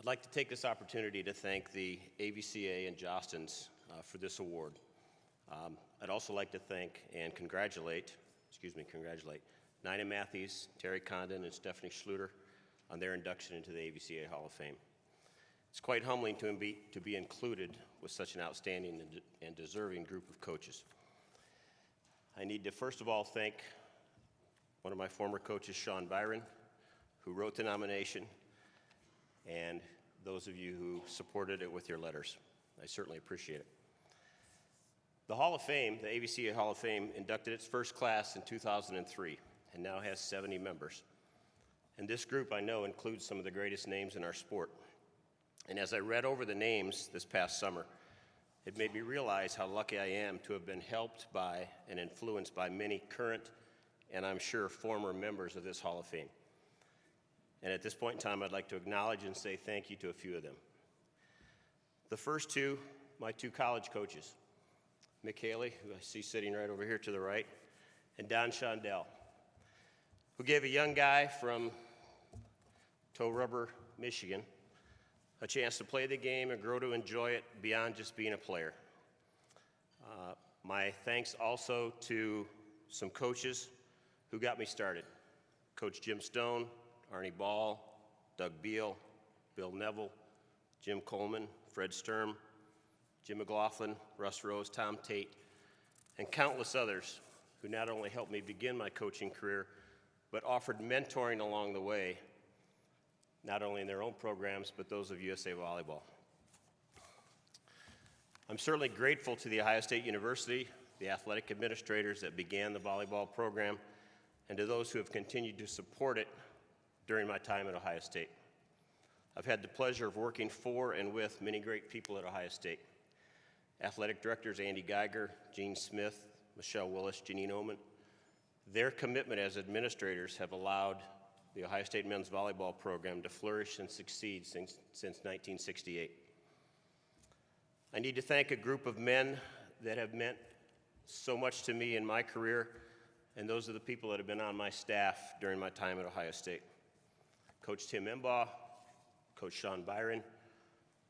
I'd like to take this opportunity to thank the AVCA and Jostens for this award. I'd also like to thank and congratulate Nina Matthews, Terry Condon, and Stephanie Schluter on their induction into the AVCA Hall of Fame. It's quite humbling to be included with such an outstanding and deserving group of coaches. I need to first of all thank one of my former coaches, Sean Byron, who wrote the nomination, and those of you who supported it with your letters. I certainly appreciate it. The Hall of Fame, the AVCA Hall of Fame, inducted its first class in 2003 and now has 70 members. And this group, I know, includes some of the greatest names in our sport. And as I read over the names this past summer, it made me realize how lucky I am to have been helped by and influenced by many current and I'm sure former members of this Hall of Fame. And at this point in time, I'd like to acknowledge and say thank you to a few of them. The first two, my two college coaches, Mick Haley, who I see sitting right over here to the right, and Don Shondell, who gave a young guy from Toe Rubber, Michigan, a chance to play the game and grow to enjoy it beyond just being a player. My thanks also to some coaches who got me started. Coach Jim Stone, Arnie Ball, Doug Beal, Bill Neville, Jim Coleman, Fred Sturm, Jim McLaughlin, Russ Rose, Tom Tate, and countless others who not only helped me begin my coaching career, but offered mentoring along the way, not only in their own programs, but those of USA Volleyball. I'm certainly grateful to the Ohio State University, the athletic administrators that began the volleyball program, and to those who have continued to support it during my time at Ohio State. I've had the pleasure of working for and with many great people at Ohio State. Athletic directors Andy Geiger, Gene Smith, Michelle Willis, Janine Oman. Their commitment as administrators have allowed the Ohio State men's volleyball program to flourish and succeed since 1968. I need to thank a group of men that have meant so much to me in my career, and those are the people that have been on my staff during my time at Ohio State. Coach Tim Embaugh, Coach Sean Byron,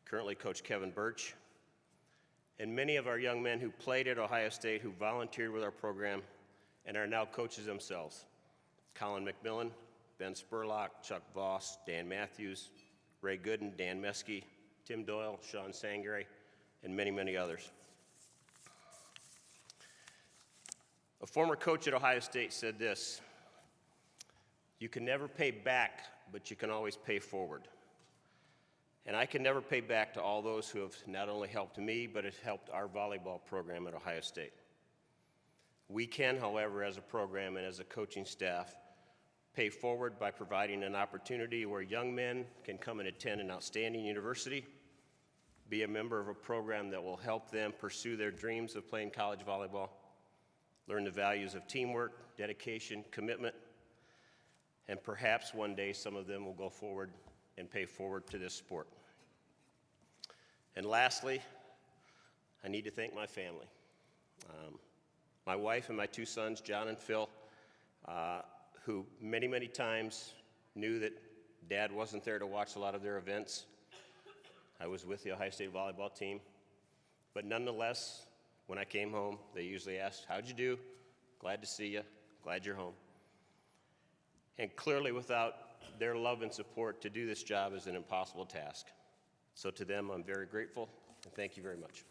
currently Coach Kevin Birch, and many of our young men who played at Ohio State who volunteered with our program and are now coaches themselves. Colin McMillan, Ben Spurlock, Chuck Voss, Dan Matthews, Ray Gooden, Dan Meskey, Tim Doyle, Sean Sangare, and many, many others. A former coach at Ohio State said this: "You can never pay back, but you can always pay forward." And I can never pay back to all those who have not only helped me, but have helped our volleyball program at Ohio State. We can, however, as a program and as a coaching staff, pay forward by providing an opportunity where young men can come and attend an outstanding university, be a member of a program that will help them pursue their dreams of playing college volleyball, learn the values of teamwork, dedication, commitment, and perhaps one day some of them will go forward and pay forward to this sport. And lastly, I need to thank my family. My wife and my two sons, John and Phil, who many, many times knew that Dad wasn't there to watch a lot of their events. I was with the Ohio State volleyball team. But nonetheless, when I came home, they usually asked, "How'd you do? Glad to see you. Glad you're home." And clearly, without their love and support, to do this job is an impossible task. So to them, I'm very grateful, and thank you very much.